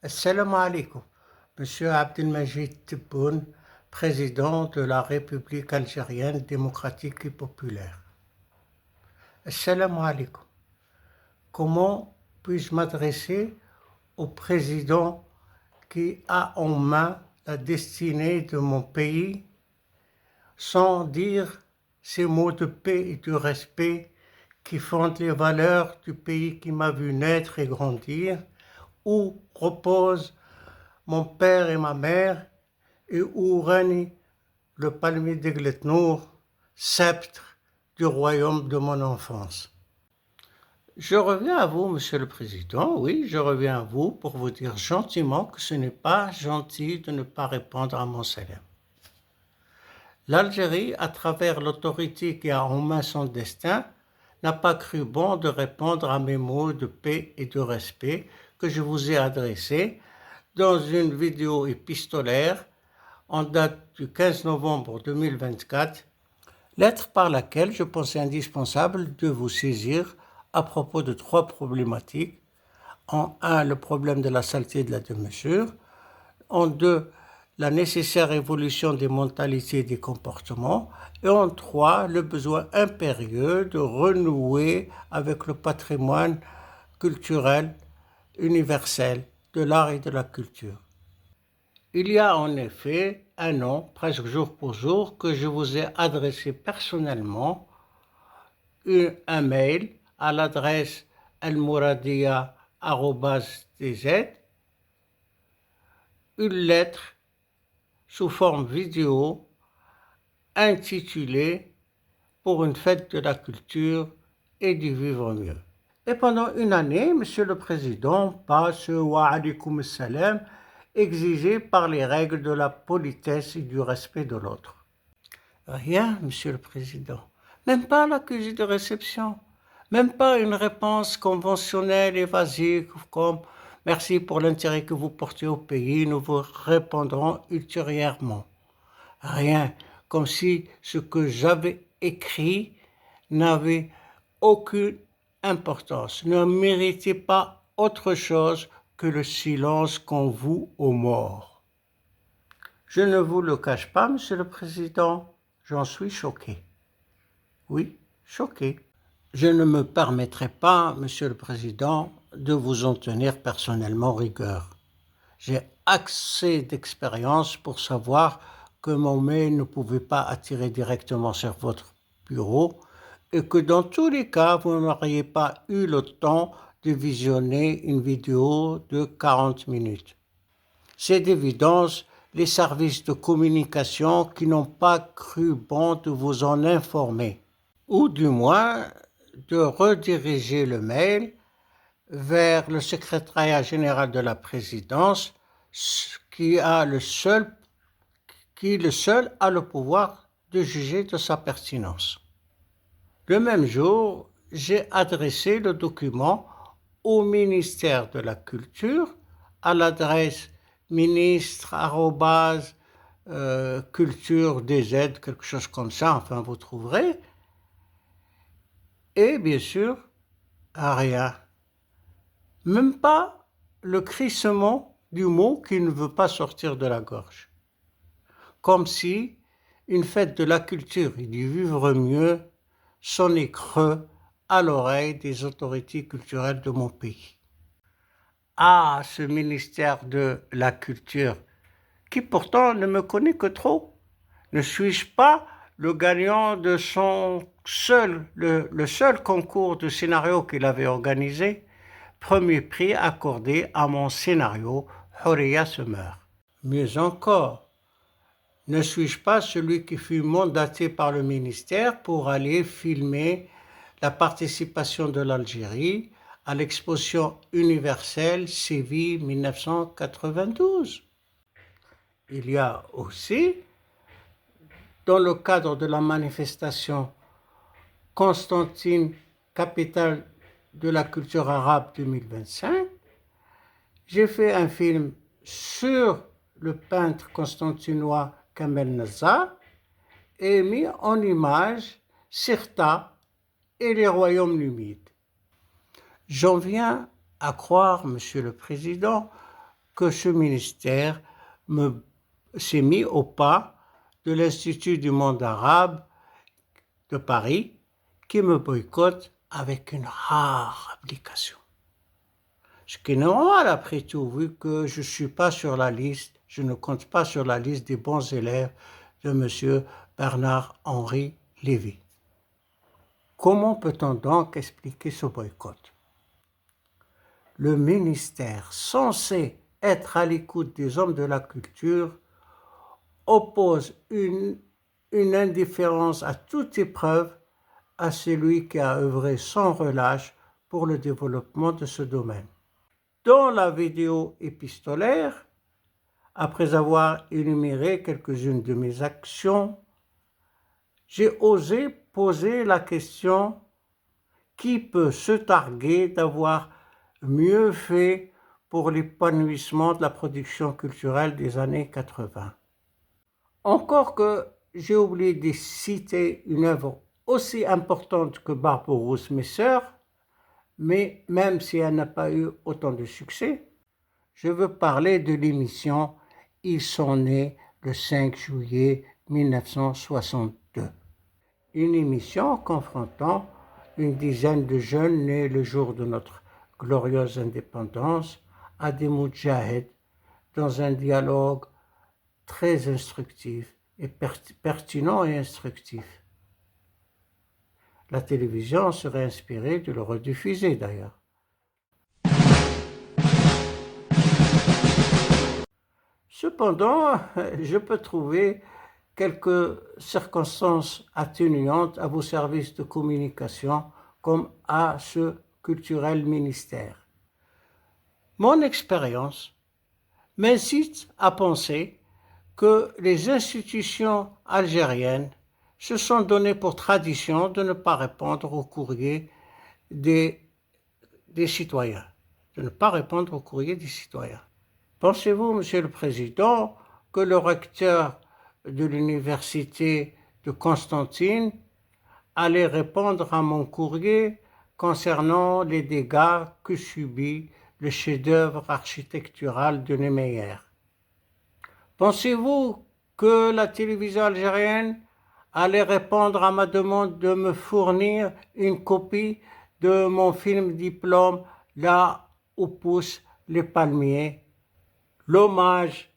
Assalamu alaikum. Monsieur Abdelmajid Tebboune, président de la République algérienne démocratique et populaire. Assalamu alaikum. Comment puis-je m'adresser au président qui a en main la destinée de mon pays sans dire ces mots de paix et de respect qui fondent les valeurs du pays qui m'a vu naître et grandir, où reposent mon père et ma mère, et où règne le palmier d'Egletnour, sceptre du royaume de mon enfance. Je reviens à vous, Monsieur le Président, oui, je reviens à vous pour vous dire gentiment que ce n'est pas gentil de ne pas répondre à mon salam. L'Algérie, à travers l'autorité qui a en main son destin, n'a pas cru bon de répondre à mes mots de paix et de respect que je vous ai adressés dans une vidéo épistolaire en date du 15 novembre 2024, lettre par laquelle je pensais indispensable de vous saisir à propos de 3 problématiques. En 1, le problème de la saleté de la démesure. En 2, la nécessaire évolution des mentalités et des comportements. Et en 3, le besoin impérieux de renouer avec le patrimoine culturel universel de l'art et de la culture. Il y a en effet un an, presque jour pour jour, que je vous ai adressé personnellement un mail à l'adresse elmouradia@tz, une lettre sous forme vidéo intitulée Pour une fête de la culture et du vivre mieux. Et pendant une année, Monsieur le Président passe wa alaykoum salam exigé par les règles de la politesse et du respect de l'autre. Rien, Monsieur le Président, même pas l'accusé de réception, même pas une réponse conventionnelle évasive comme « Merci pour l'intérêt que vous portez au pays, nous vous répondrons ultérieurement ». Rien, comme si ce que j'avais écrit n'avait aucune importance, ne méritait pas autre chose que le silence qu'on voue aux morts. Je ne vous le cache pas, Monsieur le Président, j'en suis choqué. Oui, choqué. Je ne me permettrai pas, Monsieur le Président, de vous en tenir personnellement rigueur. J'ai assez d'expérience pour savoir que mon mail ne pouvait pas attirer directement sur votre bureau et que dans tous les cas, vous n'auriez pas eu le temps de visionner une vidéo de 40 minutes. C'est d'évidence les services de communication qui n'ont pas cru bon de vous en informer, ou du moins de rediriger le mail vers le secrétariat général de la présidence qui le seul a le pouvoir de juger de sa pertinence. Le même jour, j'ai adressé le document au ministère de la Culture à l'adresse ministre@culture.dz, quelque chose comme ça, enfin vous trouverez. Et bien sûr, rien. Même pas le crissement du mot qui ne veut pas sortir de la gorge. Comme si une fête de la culture et du vivre mieux sonnait creux à l'oreille des autorités culturelles de mon pays. Ah, ce ministère de la Culture, qui pourtant ne me connaît que trop. Ne suis-je pas le gagnant de le seul concours de scénario qu'il avait organisé? Premier prix accordé à mon scénario Horia se meurt. Mieux encore, ne suis-je pas celui qui fut mandaté par le ministère pour aller filmer la participation de l'Algérie à l'exposition universelle Séville 1992? Il y a aussi, dans le cadre de la manifestation Constantine, capitale de la culture arabe 2025, j'ai fait un film sur le peintre constantinois Kamel Nazar et mis en image Cirta et les royaumes numides. J'en viens à croire, Monsieur le Président, que ce ministère s'est mis au pas de l'Institut du monde arabe de Paris, qui me boycotte avec une rare application. Ce qui est normal après tout, vu que je ne suis pas sur la liste, je ne compte pas sur la liste des bons élèves de M. Bernard-Henri Lévy. Comment peut-on donc expliquer ce boycott? Le ministère, censé être à l'écoute des hommes de la culture, oppose une indifférence à toute épreuve à celui qui a œuvré sans relâche pour le développement de ce domaine. Dans la vidéo épistolaire, après avoir énuméré quelques-unes de mes actions, j'ai osé poser la question: qui peut se targuer d'avoir mieux fait pour l'épanouissement de la production culturelle des années 80? Encore que j'ai oublié de citer une œuvre aussi importante que Barberousse Mes Sœurs, mais même si elle n'a pas eu autant de succès, je veux parler de l'émission Ils sont nés le 5 juillet 1962. Une émission confrontant une dizaine de jeunes nés le jour de notre glorieuse indépendance à des moudjahids dans un dialogue très instructif et pertinent et instructif. La télévision serait inspirée de le rediffuser d'ailleurs. Cependant, je peux trouver quelques circonstances atténuantes à vos services de communication comme à ce culturel ministère. Mon expérience m'incite à penser que les institutions algériennes se sont donné pour tradition de ne pas répondre aux courriers des citoyens. Pensez-vous, Monsieur le Président, que le recteur de l'université de Constantine allait répondre à mon courrier concernant les dégâts que subit le chef-d'œuvre architectural de Niemeyer? Pensez-vous que la télévision algérienne allait répondre à ma demande de me fournir une copie de mon film diplôme Là où poussent les palmiers, l'hommage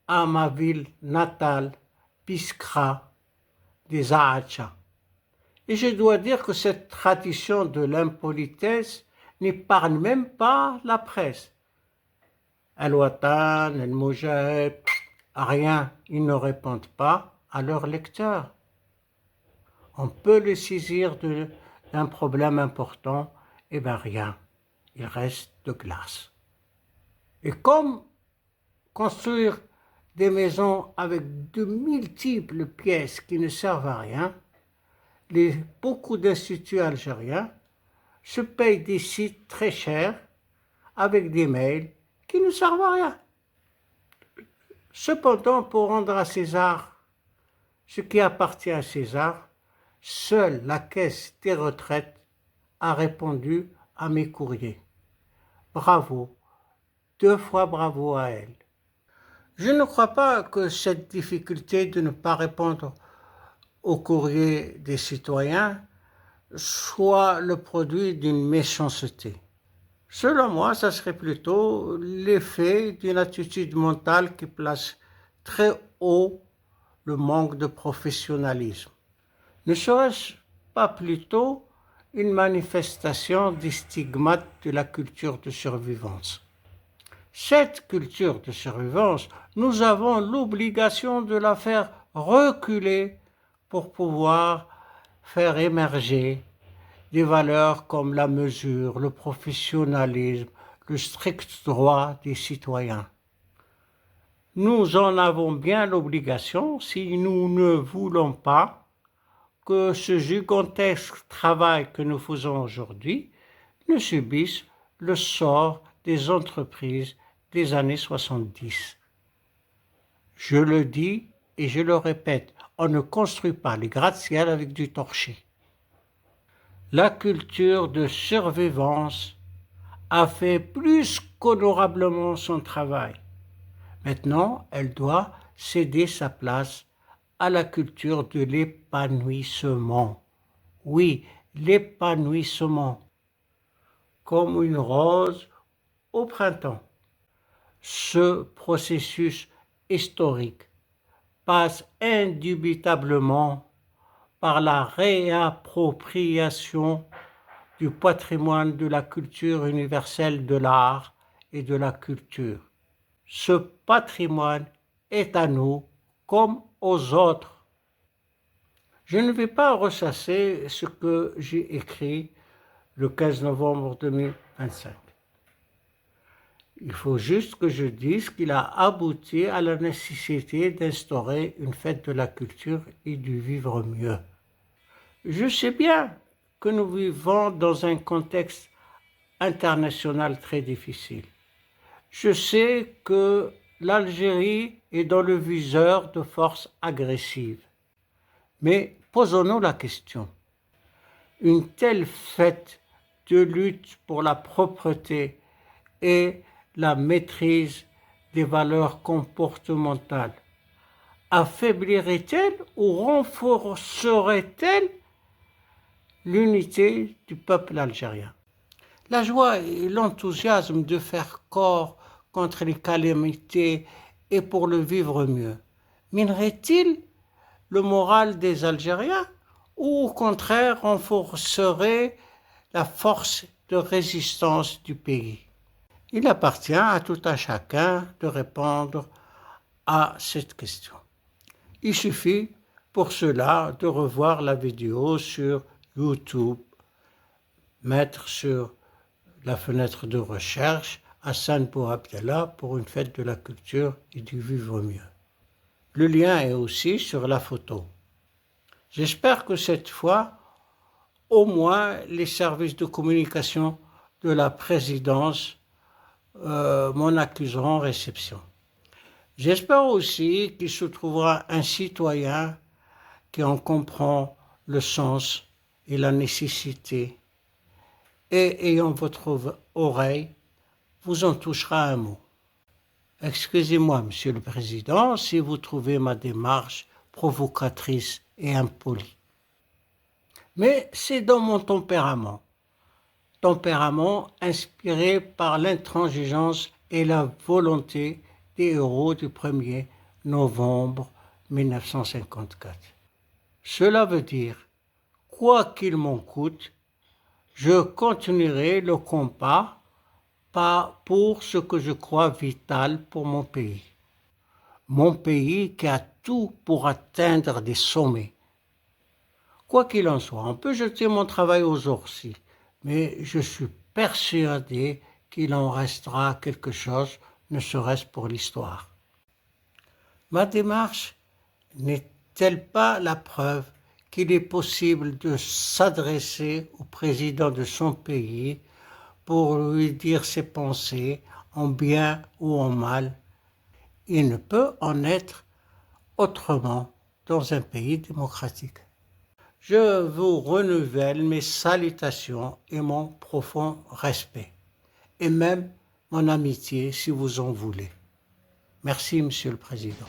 à ma ville natale, Biskra des Ahacha? Et je dois dire que cette tradition de l'impolitesse n'épargne même pas la presse. Al-Watan, Al-Mujahid, rien, ils ne répondent pas à leurs lecteurs. On peut les saisir d'un problème important, et bien rien, il reste de glace. Et comme construire des maisons avec de multiples pièces qui ne servent à rien, beaucoup d'instituts algériens se payent des sites très chers avec des mails qui ne servent à rien. Cependant, pour rendre à César ce qui appartient à César, seule la Caisse des retraites a répondu à mes courriers. Bravo, 2 fois bravo à elle. Je ne crois pas que cette difficulté de ne pas répondre aux courriers des citoyens soit le produit d'une méchanceté. Selon moi, ça serait plutôt l'effet d'une attitude mentale qui place très haut le manque de professionnalisme. Ne serait-ce pas plutôt une manifestation des stigmates de la culture de survivance? Cette culture de survivance, nous avons l'obligation de la faire reculer pour pouvoir faire émerger des valeurs comme la mesure, le professionnalisme, le strict droit des citoyens. Nous en avons bien l'obligation si nous ne voulons pas que ce gigantesque travail que nous faisons aujourd'hui ne subisse le sort des entreprises des années 70. Je le dis et je le répète, on ne construit pas les gratte-ciel avec du torchis. La culture de survivance a fait plus qu'honorablement son travail. Maintenant, elle doit céder sa place à la culture de l'épanouissement. Oui, l'épanouissement, comme une rose au printemps. Ce processus historique passe indubitablement par la réappropriation du patrimoine de la culture universelle de l'art et de la culture. Ce patrimoine est à nous comme aux autres. Je ne vais pas ressasser ce que j'ai écrit le 15 novembre 2025. Il faut juste que je dise qu'il a abouti à la nécessité d'instaurer une fête de la culture et du vivre mieux. Je sais bien que nous vivons dans un contexte international très difficile. Je sais que l'Algérie est dans le viseur de forces agressives. Mais posons-nous la question. Une telle fête de lutte pour la propreté et la maîtrise des valeurs comportementales affaiblirait-elle ou renforcerait-elle l'unité du peuple algérien? La joie et l'enthousiasme de faire corps contre les calamités et pour le vivre mieux minerait-il le moral des Algériens ou au contraire renforcerait la force de résistance du pays? Il appartient à tout un chacun de répondre à cette question. Il suffit pour cela de revoir la vidéo sur YouTube, mettre sur la fenêtre de recherche Hassan Bouabdallah pour une fête de la culture et du vivre mieux. Le lien est aussi sur la photo. J'espère que cette fois, au moins les services de communication de la présidence m'en accuseront réception. J'espère aussi qu'il se trouvera un citoyen qui en comprend le sens et la nécessité et ayant votre oreille, vous en touchera un mot. Excusez-moi, Monsieur le Président, si vous trouvez ma démarche provocatrice et impolie. Mais c'est dans mon tempérament inspiré par l'intransigeance et la volonté des héros du 1er novembre 1954. Cela veut dire, quoi qu'il m'en coûte, je continuerai le combat pour ce que je crois vital pour mon pays. Mon pays qui a tout pour atteindre des sommets. Quoi qu'il en soit, on peut jeter mon travail aux orties, mais je suis persuadé qu'il en restera quelque chose, ne serait-ce pour l'histoire. Ma démarche n'est-elle pas la preuve qu'il est possible de s'adresser au président de son pays pour lui dire ses pensées, en bien ou en mal? Il ne peut en être autrement dans un pays démocratique. Je vous renouvelle mes salutations et mon profond respect, et même mon amitié si vous en voulez. Merci, Monsieur le Président.